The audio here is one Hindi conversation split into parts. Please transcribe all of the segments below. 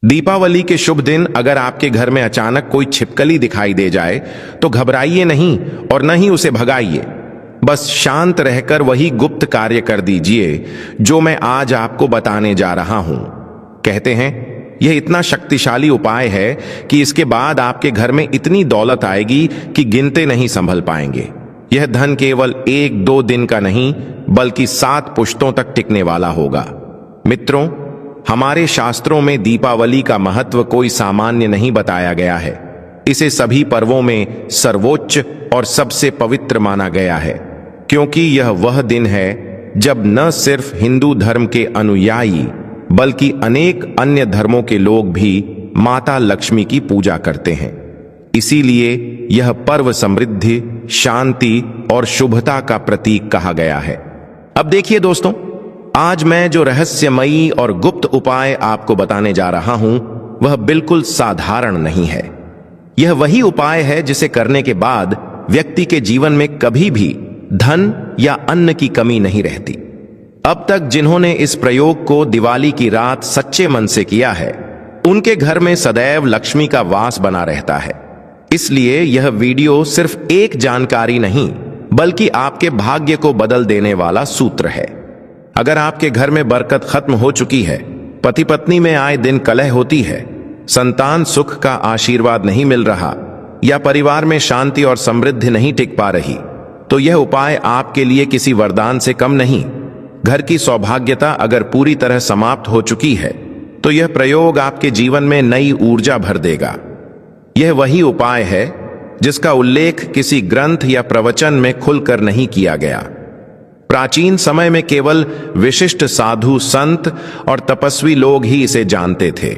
दीपावली के शुभ दिन अगर आपके घर में अचानक कोई छिपकली दिखाई दे जाए तो घबराइए नहीं और न ही उसे भगाइए। बस शांत रहकर वही गुप्त कार्य कर दीजिए जो मैं आज आपको बताने जा रहा हूं। कहते हैं यह इतना शक्तिशाली उपाय है कि इसके बाद आपके घर में इतनी दौलत आएगी कि गिनते नहीं संभल पाएंगे। यह धन केवल 1-2 दिन का नहीं बल्कि 7 पुश्तों तक टिकने वाला होगा। मित्रों, हमारे शास्त्रों में दीपावली का महत्व कोई सामान्य नहीं बताया गया है। इसे सभी पर्वों में सर्वोच्च और सबसे पवित्र माना गया है, क्योंकि यह वह दिन है जब न सिर्फ हिंदू धर्म के अनुयायी बल्कि अनेक अन्य धर्मों के लोग भी माता लक्ष्मी की पूजा करते हैं। इसीलिए यह पर्व समृद्धि, शांति और शुभता का प्रतीक कहा गया है। अब देखिए दोस्तों, आज मैं जो रहस्यमयी और गुप्त उपाय आपको बताने जा रहा हूं वह बिल्कुल साधारण नहीं है। यह वही उपाय है जिसे करने के बाद व्यक्ति के जीवन में कभी भी धन या अन्न की कमी नहीं रहती। अब तक जिन्होंने इस प्रयोग को दिवाली की रात सच्चे मन से किया है, उनके घर में सदैव लक्ष्मी का वास बना रहता है। इसलिए यह वीडियो सिर्फ एक जानकारी नहीं बल्कि आपके भाग्य को बदल देने वाला सूत्र है। अगर आपके घर में बरकत खत्म हो चुकी है, पति पत्नी में आए दिन कलह होती है, संतान सुख का आशीर्वाद नहीं मिल रहा या परिवार में शांति और समृद्धि नहीं टिक पा रही, तो यह उपाय आपके लिए किसी वरदान से कम नहीं। घर की सौभाग्यता अगर पूरी तरह समाप्त हो चुकी है तो यह प्रयोग आपके जीवन में नई ऊर्जा भर देगा। यह वही उपाय है जिसका उल्लेख किसी ग्रंथ या प्रवचन में खुलकर नहीं किया गया। प्राचीन समय में केवल विशिष्ट साधु, संत और तपस्वी लोग ही इसे जानते थे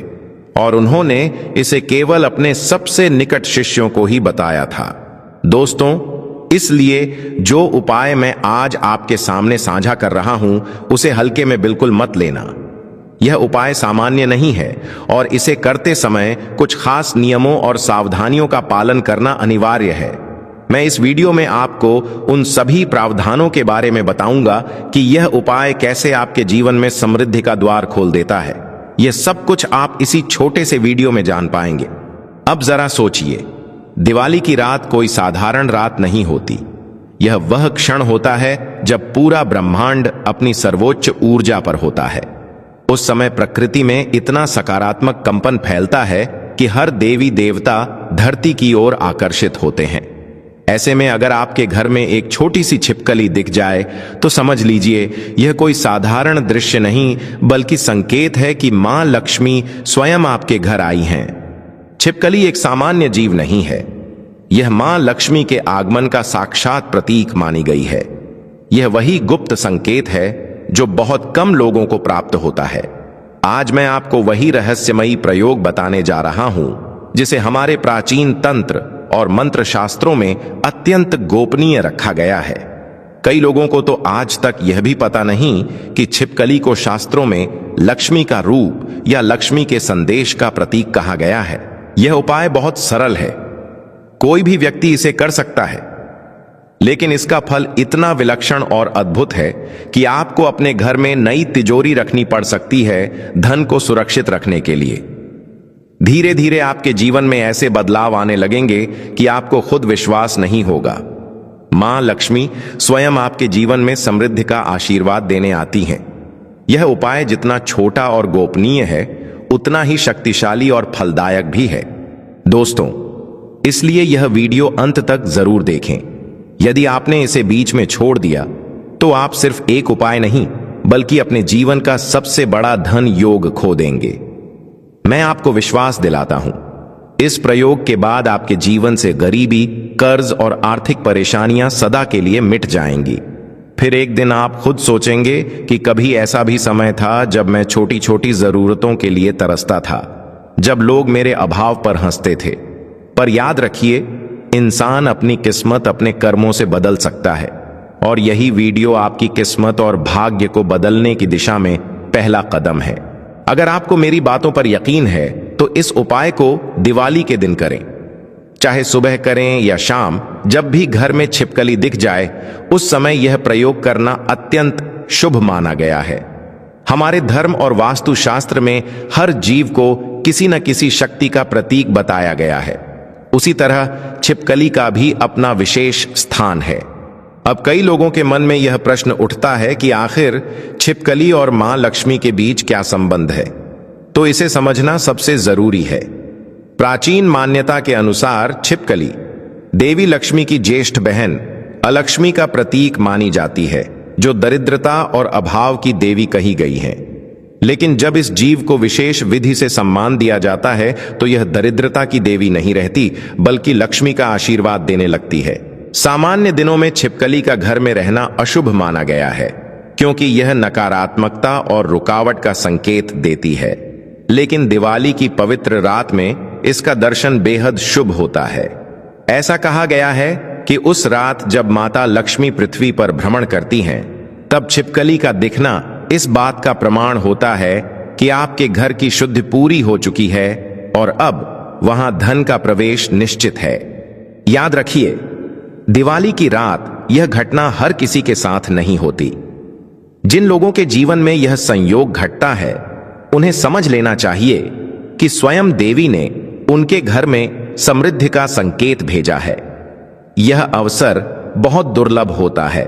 और उन्होंने इसे केवल अपने सबसे निकट शिष्यों को ही बताया था। दोस्तों, इसलिए जो उपाय मैं आज आपके सामने साझा कर रहा हूं उसे हल्के में बिल्कुल मत लेना। यह उपाय सामान्य नहीं है और इसे करते समय कुछ खास नियमों और सावधानियों का पालन करना अनिवार्य है। मैं इस वीडियो में आपको उन सभी प्रावधानों के बारे में बताऊंगा कि यह उपाय कैसे आपके जीवन में समृद्धि का द्वार खोल देता है। यह सब कुछ आप इसी छोटे से वीडियो में जान पाएंगे। अब जरा सोचिए, दिवाली की रात कोई साधारण रात नहीं होती। यह वह क्षण होता है जब पूरा ब्रह्मांड अपनी सर्वोच्च ऊर्जा पर होता है। उस समय प्रकृति में इतना सकारात्मक कंपन फैलता है कि हर देवी देवता धरती की ओर आकर्षित होते हैं। ऐसे में अगर आपके घर में एक छोटी सी छिपकली दिख जाए तो समझ लीजिए यह कोई साधारण दृश्य नहीं बल्कि संकेत है कि मां लक्ष्मी स्वयं आपके घर आई हैं। छिपकली एक सामान्य जीव नहीं है। यह मां लक्ष्मी के आगमन का साक्षात प्रतीक मानी गई है। यह वही गुप्त संकेत है जो बहुत कम लोगों को प्राप्त होता है। आज मैं आपको वही रहस्यमयी प्रयोग बताने जा रहा हूं जिसे हमारे प्राचीन तंत्र और मंत्र शास्त्रों में अत्यंत गोपनीय रखा गया है। कई लोगों को तो आज तक यह भी पता नहीं कि छिपकली को शास्त्रों में लक्ष्मी का रूप या लक्ष्मी के संदेश का प्रतीक कहा गया है। यह उपाय बहुत सरल है, कोई भी व्यक्ति इसे कर सकता है, लेकिन इसका फल इतना विलक्षण और अद्भुत है कि आपको अपने घर में नई तिजोरी रखनी पड़ सकती है धन को सुरक्षित रखने के लिए। धीरे धीरे आपके जीवन में ऐसे बदलाव आने लगेंगे कि आपको खुद विश्वास नहीं होगा। मां लक्ष्मी स्वयं आपके जीवन में समृद्धि का आशीर्वाद देने आती हैं। यह उपाय जितना छोटा और गोपनीय है उतना ही शक्तिशाली और फलदायक भी है। दोस्तों, इसलिए यह वीडियो अंत तक जरूर देखें। यदि आपने इसे बीच में छोड़ दिया तो आप सिर्फ एक उपाय नहीं बल्कि अपने जीवन का सबसे बड़ा धन योग खो देंगे। मैं आपको विश्वास दिलाता हूं, इस प्रयोग के बाद आपके जीवन से गरीबी, कर्ज और आर्थिक परेशानियां सदा के लिए मिट जाएंगी। फिर एक दिन आप खुद सोचेंगे कि कभी ऐसा भी समय था जब मैं छोटी छोटी जरूरतों के लिए तरसता था, जब लोग मेरे अभाव पर हंसते थे। पर याद रखिए, इंसान अपनी किस्मत अपने कर्मों से बदल सकता है और यही वीडियो आपकी किस्मत और भाग्य को बदलने की दिशा में पहला कदम है। अगर आपको मेरी बातों पर यकीन है तो इस उपाय को दिवाली के दिन करें, चाहे सुबह करें या शाम। जब भी घर में छिपकली दिख जाए उस समय यह प्रयोग करना अत्यंत शुभ माना गया है। हमारे धर्म और वास्तुशास्त्र में हर जीव को किसी न किसी शक्ति का प्रतीक बताया गया है। उसी तरह छिपकली का भी अपना विशेष स्थान है। अब कई लोगों के मन में यह प्रश्न उठता है कि आखिर छिपकली और मां लक्ष्मी के बीच क्या संबंध है, तो इसे समझना सबसे जरूरी है। प्राचीन मान्यता के अनुसार छिपकली देवी लक्ष्मी की ज्येष्ठ बहन अलक्ष्मी का प्रतीक मानी जाती है, जो दरिद्रता और अभाव की देवी कही गई है। लेकिन जब इस जीव को विशेष विधि से सम्मान दिया जाता है तो यह दरिद्रता की देवी नहीं रहती, बल्कि लक्ष्मी का आशीर्वाद देने लगती है। सामान्य दिनों में छिपकली का घर में रहना अशुभ माना गया है, क्योंकि यह नकारात्मकता और रुकावट का संकेत देती है। लेकिन दिवाली की पवित्र रात में इसका दर्शन बेहद शुभ होता है। ऐसा कहा गया है कि उस रात जब माता लक्ष्मी पृथ्वी पर भ्रमण करती हैं, तब छिपकली का दिखना इस बात का प्रमाण होता है कि आपके घर की शुद्धि पूरी हो चुकी है और अब वहां धन का प्रवेश निश्चित है। याद रखिए, दिवाली की रात यह घटना हर किसी के साथ नहीं होती। जिन लोगों के जीवन में यह संयोग घटता है, उन्हें समझ लेना चाहिए कि स्वयं देवी ने उनके घर में समृद्धि का संकेत भेजा है। यह अवसर बहुत दुर्लभ होता है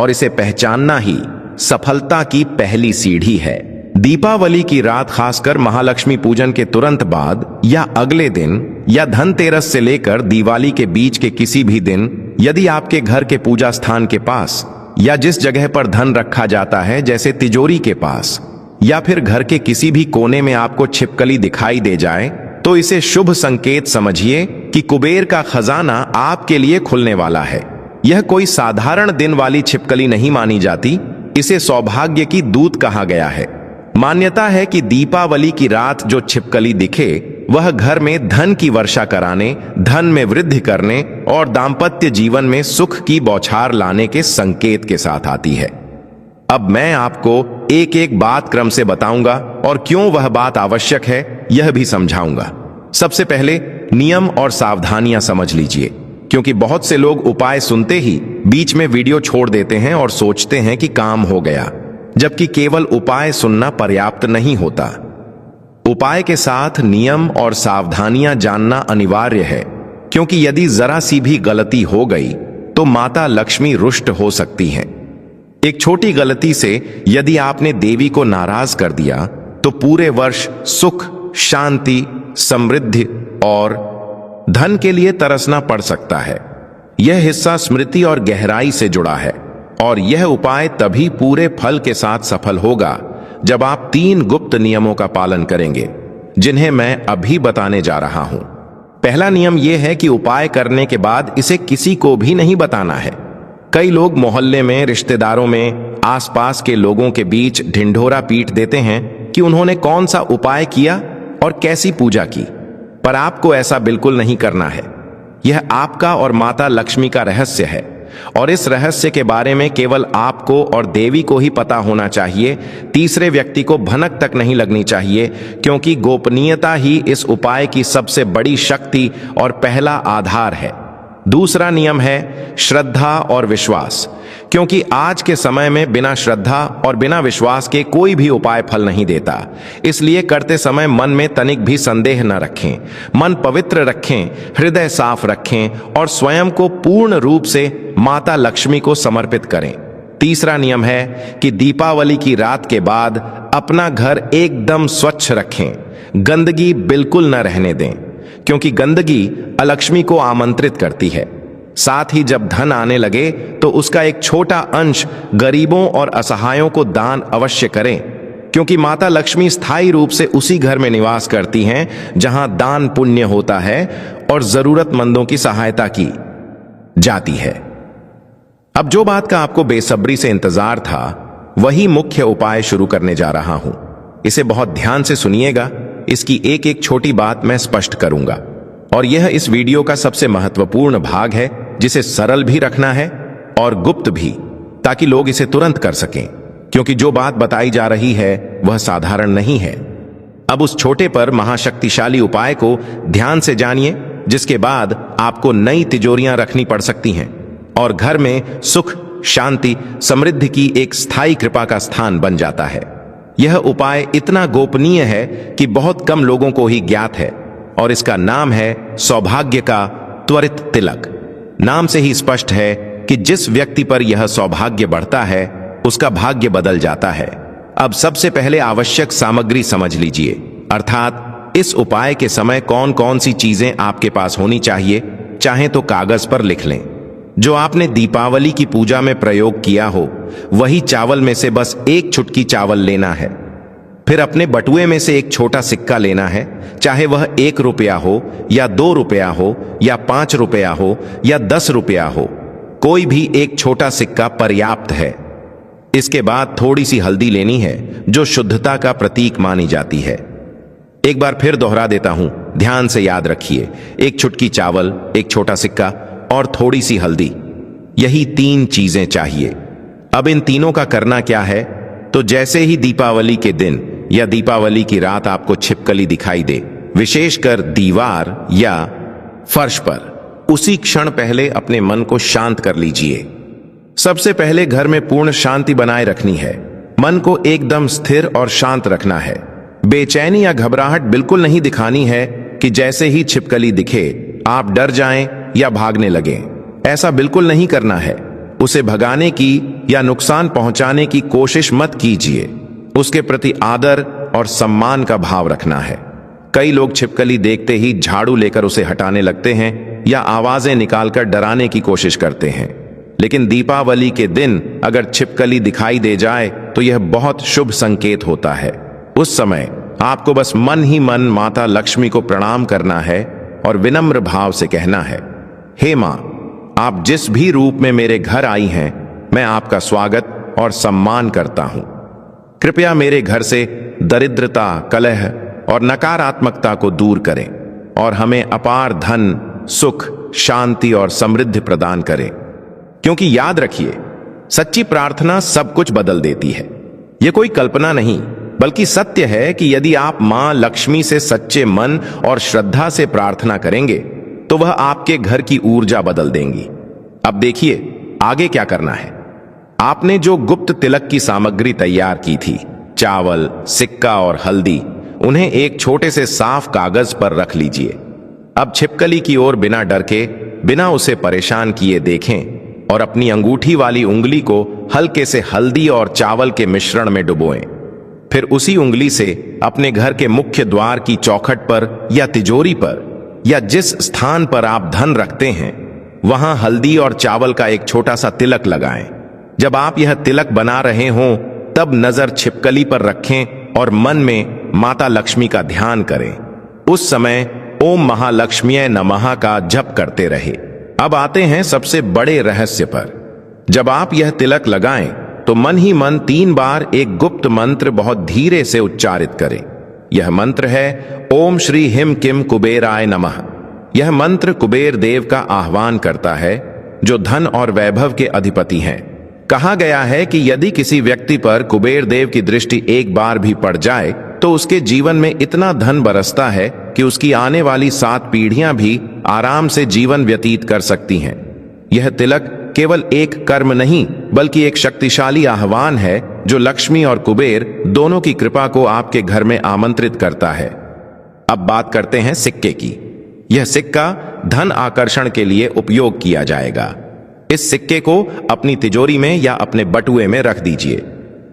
और इसे पहचानना ही सफलता की पहली सीढ़ी है। दीपावली की रात खासकर महालक्ष्मी पूजन के तुरंत बाद या अगले दिन या धनतेरस से लेकर दिवाली के बीच के किसी भी दिन, यदि आपके घर के पूजा स्थान के पास या जिस जगह पर धन रखा जाता है, जैसे तिजोरी के पास या फिर घर के किसी भी कोने में आपको छिपकली दिखाई दे जाए, तो इसे शुभ संकेत समझिए कि कुबेर का खजाना आपके लिए खुलने वाला है। यह कोई साधारण दिन वाली छिपकली नहीं मानी जाती, इसे सौभाग्य की दूत कहा गया है। मान्यता है कि दीपावली की रात जो छिपकली दिखे, वह घर में धन की वर्षा कराने, धन में वृद्धि करने और दाम्पत्य जीवन में सुख की बौछार लाने के संकेत के साथ आती है। अब मैं आपको एक एक बात क्रम से बताऊंगा और क्यों वह बात आवश्यक है, यह भी समझाऊंगा। सबसे पहले नियम और सावधानियां समझ लीजिए, क्योंकि बहुत से लोग उपाय सुनते ही बीच में वीडियो छोड़ देते हैं और सोचते हैं कि काम हो गया, जबकि केवल उपाय सुनना पर्याप्त नहीं होता। उपाय के साथ नियम और सावधानियां जानना अनिवार्य है, क्योंकि यदि जरा सी भी गलती हो गई तो माता लक्ष्मी रुष्ट हो सकती हैं। एक छोटी गलती से यदि आपने देवी को नाराज कर दिया तो पूरे वर्ष सुख, शांति, समृद्धि और धन के लिए तरसना पड़ सकता है। यह हिस्सा स्मृति और गहराई से जुड़ा है और यह उपाय तभी पूरे फल के साथ सफल होगा जब आप 3 गुप्त नियमों का पालन करेंगे, जिन्हें मैं अभी बताने जा रहा हूं। पहला नियम यह है कि उपाय करने के बाद इसे किसी को भी नहीं बताना है। कई लोग मोहल्ले में, रिश्तेदारों में, आसपास के लोगों के बीच ढिंढोरा पीट देते हैं कि उन्होंने कौन सा उपाय किया और कैसी पूजा की, पर आपको ऐसा बिल्कुल नहीं करना है। यह आपका और माता लक्ष्मी का रहस्य है और इस रहस्य के बारे में केवल आपको और देवी को ही पता होना चाहिए। तीसरे व्यक्ति को भनक तक नहीं लगनी चाहिए, क्योंकि गोपनीयता ही इस उपाय की सबसे बड़ी शक्ति और पहला आधार है। दूसरा नियम है श्रद्धा और विश्वास, क्योंकि आज के समय में बिना श्रद्धा और बिना विश्वास के कोई भी उपाय फल नहीं देता। इसलिए करते समय मन में तनिक भी संदेह न रखें, मन पवित्र रखें, हृदय साफ रखें और स्वयं को पूर्ण रूप से माता लक्ष्मी को समर्पित करें। तीसरा नियम है कि दीपावली की रात के बाद अपना घर एकदम स्वच्छ रखें, गंदगी बिल्कुल न रहने दें, क्योंकि गंदगी अलक्ष्मी को आमंत्रित करती है। साथ ही जब धन आने लगे तो उसका एक छोटा अंश गरीबों और असहायों को दान अवश्य करें, क्योंकि माता लक्ष्मी स्थायी रूप से उसी घर में निवास करती हैं जहां दान पुण्य होता है और जरूरतमंदों की सहायता की जाती है। अब जो बात का आपको बेसब्री से इंतजार था, वही मुख्य उपाय शुरू करने जा रहा हूं। इसे बहुत ध्यान से सुनिएगा, इसकी एक एक छोटी बात मैं स्पष्ट करूंगा और यह इस वीडियो का सबसे महत्वपूर्ण भाग है, जिसे सरल भी रखना है और गुप्त भी, ताकि लोग इसे तुरंत कर सकें, क्योंकि जो बात बताई जा रही है वह साधारण नहीं है। अब उस छोटे पर महाशक्तिशाली उपाय को ध्यान से जानिए, जिसके बाद आपको नई तिजोरियां रखनी पड़ सकती हैं और घर में सुख, शांति, समृद्धि की एक स्थायी कृपा का स्थान बन जाता है। यह उपाय इतना गोपनीय है कि बहुत कम लोगों को ही ज्ञात है और इसका नाम है सौभाग्य का त्वरित तिलक। नाम से ही स्पष्ट है कि जिस व्यक्ति पर यह सौभाग्य बढ़ता है उसका भाग्य बदल जाता है। अब सबसे पहले आवश्यक सामग्री समझ लीजिए, अर्थात इस उपाय के समय कौन कौन सी चीजें आपके पास होनी चाहिए। चाहे तो कागज पर लिख लें। जो आपने दीपावली की पूजा में प्रयोग किया हो वही चावल में से बस एक चुटकी चावल लेना है। फिर अपने बटुए में से एक छोटा सिक्का लेना है, चाहे वह 1 रुपया हो या 2 रुपया हो या 5 रुपया हो या 10 रुपया हो, कोई भी एक छोटा सिक्का पर्याप्त है। इसके बाद थोड़ी सी हल्दी लेनी है जो शुद्धता का प्रतीक मानी जाती है। एक बार फिर दोहरा देता हूं, ध्यान से याद रखिए, एक चुटकी चावल, एक छोटा सिक्का और थोड़ी सी हल्दी, यही 3 चीजें चाहिए। अब इन तीनों का करना क्या है? तो जैसे ही दीपावली के दिन या दीपावली की रात आपको छिपकली दिखाई दे, विशेषकर दीवार या फर्श पर, उसी क्षण पहले अपने मन को शांत कर लीजिए। सबसे पहले घर में पूर्ण शांति बनाए रखनी है। मन को एकदम स्थिर और शांत रखना है। बेचैनी या घबराहट बिल्कुल नहीं दिखानी है कि जैसे ही छिपकली दिखे आप डर जाएं या भागने लगें। ऐसा बिल्कुल नहीं करना है। उसे भगाने की या नुकसान पहुंचाने की कोशिश मत कीजिए। उसके प्रति आदर और सम्मान का भाव रखना है। कई लोग छिपकली देखते ही झाड़ू लेकर उसे हटाने लगते हैं या आवाजें निकालकर डराने की कोशिश करते हैं। लेकिन दीपावली के दिन अगर छिपकली दिखाई दे जाए तो यह बहुत शुभ संकेत होता है। उस समय आपको बस मन ही मन माता लक्ष्मी को प्रणाम करना है और विनम्र भाव से कहना है, हे मां, आप जिस भी रूप में मेरे घर आई हैं, मैं आपका स्वागत और सम्मान करता हूं। कृपया मेरे घर से दरिद्रता, कलह और नकारात्मकता को दूर करें और हमें अपार धन, सुख, शांति और समृद्धि प्रदान करें। क्योंकि याद रखिए, सच्ची प्रार्थना सब कुछ बदल देती है। यह कोई कल्पना नहीं बल्कि सत्य है कि यदि आप मां लक्ष्मी से सच्चे मन और श्रद्धा से प्रार्थना करेंगे तो वह आपके घर की ऊर्जा बदल देंगी। अब देखिए आगे क्या करना है। आपने जो गुप्त तिलक की सामग्री तैयार की थी, चावल, सिक्का और हल्दी, उन्हें एक छोटे से साफ कागज पर रख लीजिए। अब छिपकली की ओर बिना डर के, बिना उसे परेशान किए देखें और अपनी अंगूठी वाली उंगली को हल्के से हल्दी और चावल के मिश्रण में डुबोएं। फिर उसी उंगली से अपने घर के मुख्य द्वार की चौखट पर या तिजोरी पर या जिस स्थान पर आप धन रखते हैं वहां हल्दी और चावल का एक छोटा सा तिलक लगाएं। जब आप यह तिलक बना रहे हों तब नजर छिपकली पर रखें और मन में माता लक्ष्मी का ध्यान करें। उस समय ओम महालक्ष्मीये नमः का जप करते रहे। अब आते हैं सबसे बड़े रहस्य पर। जब आप यह तिलक लगाएं तो मन ही मन 3 बार एक गुप्त मंत्र बहुत धीरे से उच्चारित करें। यह मंत्र है ओम श्री हिम किम कुबेराय नमः। यह मंत्र कुबेर देव का आह्वान करता है जो धन और वैभव के अधिपति हैं। कहा गया है कि यदि किसी व्यक्ति पर कुबेर देव की दृष्टि एक बार भी पड़ जाए तो उसके जीवन में इतना धन बरसता है कि उसकी आने वाली 7 पीढ़ियां भी आराम से जीवन व्यतीत कर सकती हैं। यह तिलक केवल एक कर्म नहीं बल्कि एक शक्तिशाली आह्वान है जो लक्ष्मी और कुबेर दोनों की कृपा को आपके घर में आमंत्रित करता है। अब बात करते हैं सिक्के की। यह सिक्का धन आकर्षण के लिए उपयोग किया जाएगा। इस सिक्के को अपनी तिजोरी में या अपने बटुए में रख दीजिए।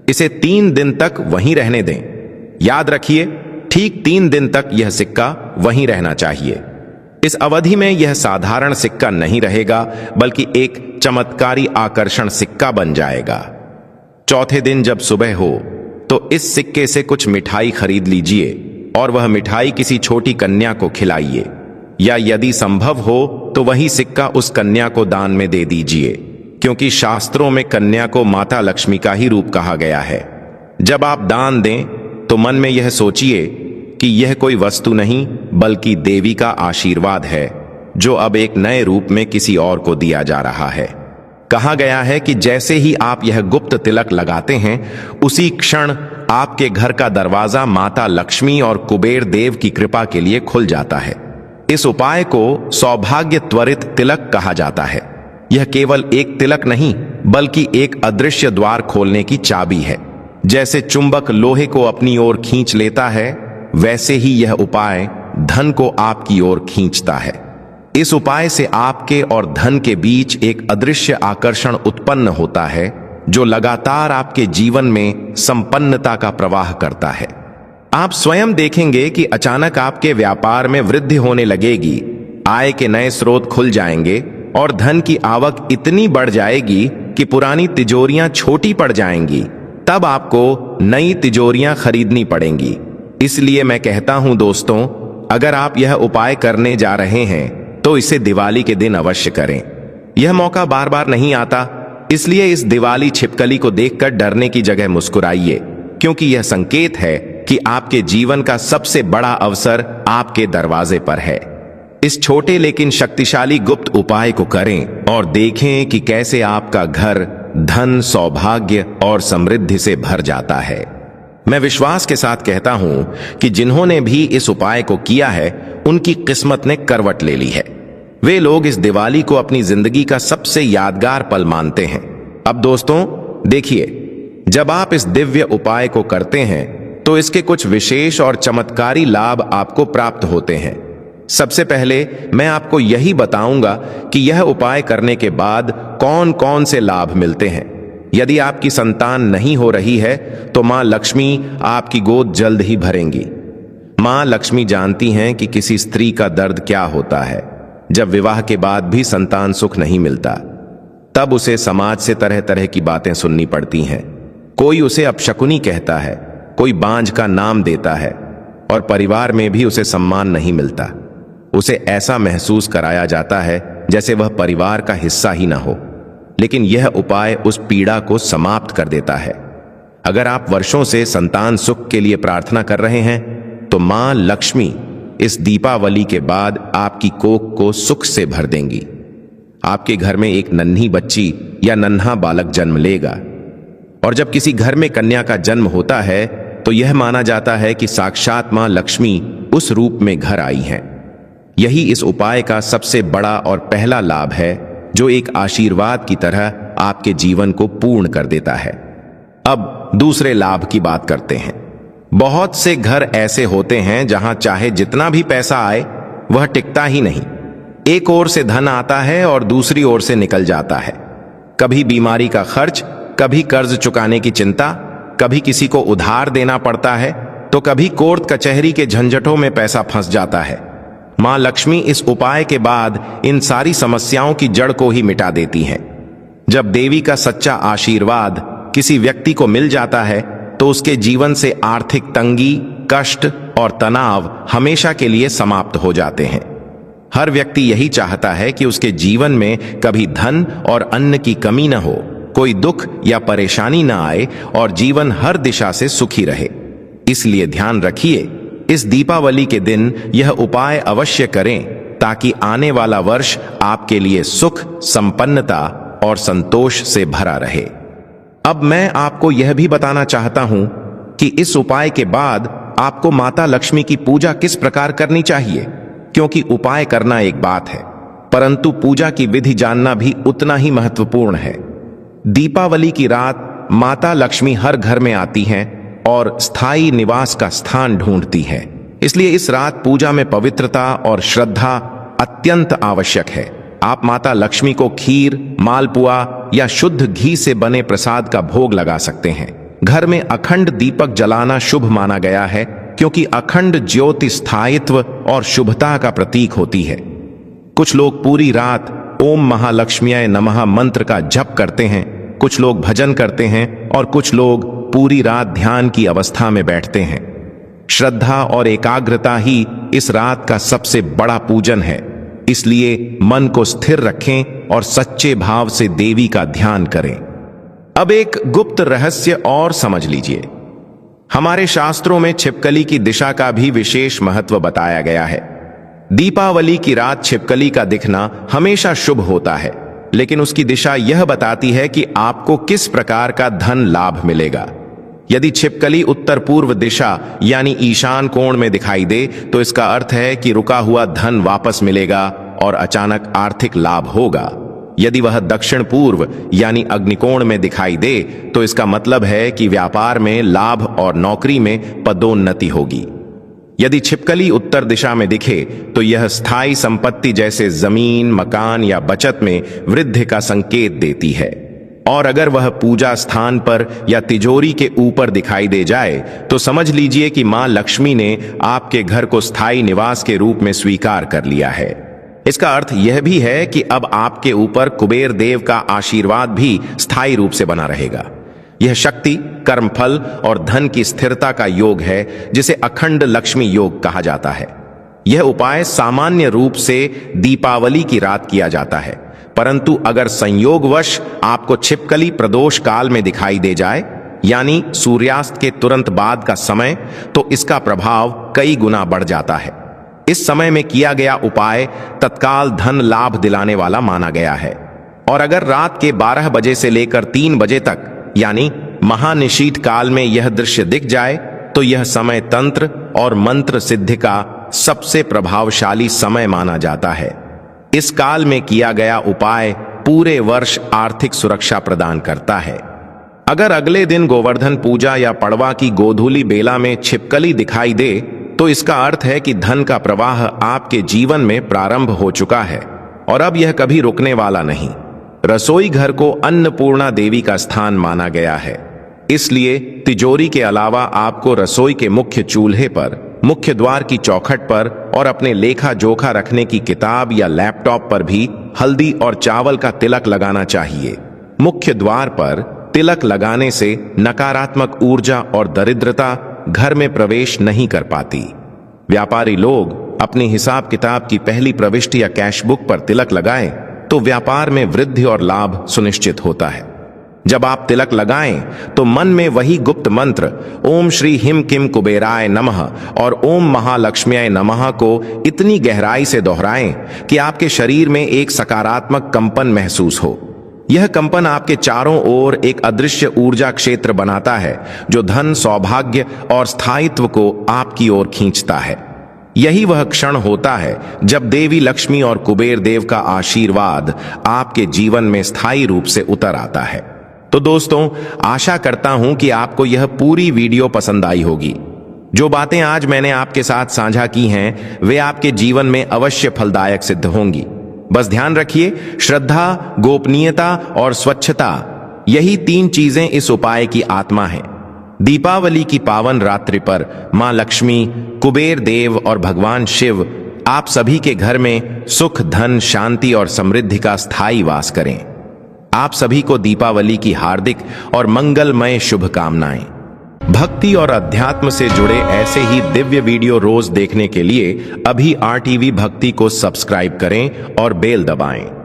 इसे 3 दिन तक वहीं रहने दें। याद रखिए, ठीक 3 दिन तक यह सिक्का वहीं रहना चाहिए। इस अवधि में यह साधारण सिक्का नहीं रहेगा बल्कि एक चमत्कारी आकर्षण सिक्का बन जाएगा। चौथे दिन जब सुबह हो तो इस सिक्के से कुछ मिठाई खरीद लीजिए और वह मिठाई किसी छोटी कन्या को खिलाइए, या यदि संभव हो तो वही सिक्का उस कन्या को दान में दे दीजिए, क्योंकि शास्त्रों में कन्या को माता लक्ष्मी का ही रूप कहा गया है। जब आप दान दें तो मन में यह सोचिए कि यह कोई वस्तु नहीं बल्कि देवी का आशीर्वाद है जो अब एक नए रूप में किसी और को दिया जा रहा है। कहा गया है कि जैसे ही आप यह गुप्त तिलक लगाते हैं उसी क्षण आपके घर का दरवाजा माता लक्ष्मी और कुबेर देव की कृपा के लिए खुल जाता है। इस उपाय को सौभाग्य त्वरित तिलक कहा जाता है। यह केवल एक तिलक नहीं बल्कि एक अदृश्य द्वार खोलने की चाबी है। जैसे चुंबक लोहे को अपनी ओर खींच लेता है, वैसे ही यह उपाय धन को आपकी ओर खींचता है। इस उपाय से आपके और धन के बीच एक अदृश्य आकर्षण उत्पन्न होता है, जो लगातार आपके जीवन में संपन्नता का प्रवाह करता है। आप स्वयं देखेंगे कि अचानक आपके व्यापार में वृद्धि होने लगेगी, आय के नए स्रोत खुल जाएंगे और धन की आवक इतनी बढ़ जाएगी कि पुरानी तिजोरियां छोटी पड़ जाएंगी। तब आपको नई तिजोरियां खरीदनी पड़ेंगी। इसलिए मैं कहता हूं दोस्तों, अगर आप यह उपाय करने जा रहे हैं तो इसे दिवाली के दिन अवश्य करें। यह मौका बार बार नहीं आता, इसलिए इस दिवाली छिपकली को देखकर डरने की जगह मुस्कुराइए, क्योंकि यह संकेत है कि आपके जीवन का सबसे बड़ा अवसर आपके दरवाजे पर है। इस छोटे लेकिन शक्तिशाली गुप्त उपाय को करें और देखें कि कैसे आपका घर धन, सौभाग्य और समृद्धि से भर जाता है। मैं विश्वास के साथ कहता हूं कि जिन्होंने भी इस उपाय को किया है, उनकी किस्मत ने करवट ले ली है। वे लोग इस दिवाली को अपनी जिंदगी का सबसे यादगार पल मानते हैं। अब दोस्तों देखिए, जब आप इस दिव्य उपाय को करते हैं तो इसके कुछ विशेष और चमत्कारी लाभ आपको प्राप्त होते हैं। सबसे पहले मैं आपको यही बताऊंगा कि यह उपाय करने के बाद कौन कौन से लाभ मिलते हैं। यदि आपकी संतान नहीं हो रही है तो मां लक्ष्मी आपकी गोद जल्द ही भरेंगी। मां लक्ष्मी जानती हैं कि किसी स्त्री का दर्द क्या होता है जब विवाह के बाद भी संतान सुख नहीं मिलता। तब उसे समाज से तरह तरह की बातें सुननी पड़ती हैं। कोई उसे अपशकुनी कहता है, कोई बांझ का नाम देता है और परिवार में भी उसे सम्मान नहीं मिलता। उसे ऐसा महसूस कराया जाता है जैसे वह परिवार का हिस्सा ही ना हो। लेकिन यह उपाय उस पीड़ा को समाप्त कर देता है। अगर आप वर्षों से संतान सुख के लिए प्रार्थना कर रहे हैं तो मां लक्ष्मी इस दीपावली के बाद आपकी कोख को सुख से भर देंगी। आपके घर में एक नन्ही बच्ची या नन्हा बालक जन्म लेगा, और जब किसी घर में कन्या का जन्म होता है तो यह माना जाता है कि साक्षात मां लक्ष्मी उस रूप में घर आई हैं। यही इस उपाय का सबसे बड़ा और पहला लाभ है, जो एक आशीर्वाद की तरह आपके जीवन को पूर्ण कर देता है। अब दूसरे लाभ की बात करते हैं। बहुत से घर ऐसे होते हैं जहां चाहे जितना भी पैसा आए वह टिकता ही नहीं। एक ओर से धन आता है और दूसरी ओर से निकल जाता है। कभी बीमारी का खर्च, कभी कर्ज चुकाने की चिंता, कभी किसी को उधार देना पड़ता है, तो कभी कोर्ट कचहरी के झंझटों में पैसा फंस जाता है। मां लक्ष्मी इस उपाय के बाद इन सारी समस्याओं की जड़ को ही मिटा देती हैं। जब देवी का सच्चा आशीर्वाद किसी व्यक्ति को मिल जाता है तो उसके जीवन से आर्थिक तंगी, कष्ट और तनाव हमेशा के लिए समाप्त हो जाते हैं। हर व्यक्ति यही चाहता है कि उसके जीवन में कभी धन और अन्न की कमी न हो, कोई दुख या परेशानी न आए और जीवन हर दिशा से सुखी रहे। इसलिए ध्यान रखिए, इस दीपावली के दिन यह उपाय अवश्य करें ताकि आने वाला वर्ष आपके लिए सुख, संपन्नता और संतोष से भरा रहे। अब मैं आपको यह भी बताना चाहता हूं कि इस उपाय के बाद आपको माता लक्ष्मी की पूजा किस प्रकार करनी चाहिए, क्योंकि उपाय करना एक बात है, परंतु पूजा की विधि जानना भी उतना ही महत्वपूर्ण है। दीपावली की रात माता लक्ष्मी हर घर में आती हैं और स्थायी निवास का स्थान ढूंढती हैं। इसलिए इस रात पूजा में पवित्रता और श्रद्धा अत्यंत आवश्यक है। आप माता लक्ष्मी को खीर, मालपुआ या शुद्ध घी से बने प्रसाद का भोग लगा सकते हैं। घर में अखंड दीपक जलाना शुभ माना गया है, क्योंकि अखंड ज्योति स्थायित्व और शुभता का प्रतीक होती है। कुछ लोग पूरी रात ओम महालक्ष्म्याय नमः मंत्र का जप करते हैं, कुछ लोग भजन करते हैं और कुछ लोग पूरी रात ध्यान की अवस्था में बैठते हैं। श्रद्धा और एकाग्रता ही इस रात का सबसे बड़ा पूजन है। इसलिए मन को स्थिर रखें और सच्चे भाव से देवी का ध्यान करें। अब एक गुप्त रहस्य और समझ लीजिए। हमारे शास्त्रों में छिपकली की दिशा का भी विशेष महत्व बताया गया है। दीपावली की रात छिपकली का दिखना हमेशा शुभ होता है, लेकिन उसकी दिशा यह बताती है कि आपको किस प्रकार का धन लाभ मिलेगा। यदि छिपकली उत्तर पूर्व दिशा यानी ईशान कोण में दिखाई दे तो इसका अर्थ है कि रुका हुआ धन वापस मिलेगा और अचानक आर्थिक लाभ होगा। यदि वह दक्षिण पूर्व यानी अग्निकोण में दिखाई दे तो इसका मतलब है कि व्यापार में लाभ और नौकरी में पदोन्नति होगी। यदि छिपकली उत्तर दिशा में दिखे तो यह स्थायी संपत्ति जैसे जमीन, मकान या बचत में वृद्धि का संकेत देती है। और अगर वह पूजा स्थान पर या तिजोरी के ऊपर दिखाई दे जाए तो समझ लीजिए कि मां लक्ष्मी ने आपके घर को स्थायी निवास के रूप में स्वीकार कर लिया है। इसका अर्थ यह भी है कि अब आपके ऊपर कुबेर देव का आशीर्वाद भी स्थायी रूप से बना रहेगा। यह शक्ति, कर्मफल और धन की स्थिरता का योग है जिसे अखंड लक्ष्मी योग कहा जाता है। यह उपाय सामान्य रूप से दीपावली की रात किया जाता है, परंतु अगर संयोगवश आपको छिपकली प्रदोष काल में दिखाई दे जाए यानी सूर्यास्त के तुरंत बाद का समय, तो इसका प्रभाव कई गुना बढ़ जाता है। इस समय में किया गया उपाय तत्काल धन लाभ दिलाने वाला माना गया है। और अगर रात के 12 बजे से लेकर 3 बजे तक यानी महानिशीत काल में यह दृश्य दिख जाए तो यह समय तंत्र और मंत्र सिद्धि का सबसे प्रभावशाली समय माना जाता है। इस काल में किया गया उपाय पूरे वर्ष आर्थिक सुरक्षा प्रदान करता है। अगर अगले दिन गोवर्धन पूजा या पड़वा की गोधूली बेला में छिपकली दिखाई दे तो इसका अर्थ है कि धन का प्रवाह आपके जीवन में प्रारंभ हो चुका है और अब यह कभी रुकने वाला नहीं। रसोई घर को अन्नपूर्णा देवी का स्थान माना गया है, इसलिए तिजोरी के अलावा आपको रसोई के मुख्य चूल्हे पर, मुख्य द्वार की चौखट पर और अपने लेखा जोखा रखने की किताब या लैपटॉप पर भी हल्दी और चावल का तिलक लगाना चाहिए। मुख्य द्वार पर तिलक लगाने से नकारात्मक ऊर्जा और दरिद्रता घर में प्रवेश नहीं कर पाती। व्यापारी लोग अपनी हिसाब किताब की पहली प्रविष्टि या कैश बुक पर तिलक लगाएं तो व्यापार में वृद्धि और लाभ सुनिश्चित होता है। जब आप तिलक लगाएं तो मन में वही गुप्त मंत्र ओम श्री हिम किम कुबेराय नमः और ओम महालक्ष्म्याय नमः को इतनी गहराई से दोहराएं कि आपके शरीर में एक सकारात्मक कंपन महसूस हो। यह कंपन आपके चारों ओर एक अदृश्य ऊर्जा क्षेत्र बनाता है जो धन, सौभाग्य और स्थायित्व को आपकी ओर खींचता है। यही वह क्षण होता है जब देवी लक्ष्मी और कुबेर देव का आशीर्वाद आपके जीवन में स्थायी रूप से उतर आता है। तो दोस्तों, आशा करता हूं कि आपको यह पूरी वीडियो पसंद आई होगी। जो बातें आज मैंने आपके साथ साझा की हैं वे आपके जीवन में अवश्य फलदायक सिद्ध होंगी। बस ध्यान रखिए, श्रद्धा, गोपनीयता और स्वच्छता, यही 3 चीजें इस उपाय की आत्मा है। दीपावली की पावन रात्रि पर मां लक्ष्मी, कुबेर देव और भगवान शिव आप सभी के घर में सुख, धन, शांति और समृद्धि का स्थायी वास करें। आप सभी को दीपावली की हार्दिक और मंगलमय शुभकामनाएं। भक्ति और अध्यात्म से जुड़े ऐसे ही दिव्य वीडियो रोज देखने के लिए अभी RTV भक्ति को सब्सक्राइब करें और बेल दबाएं।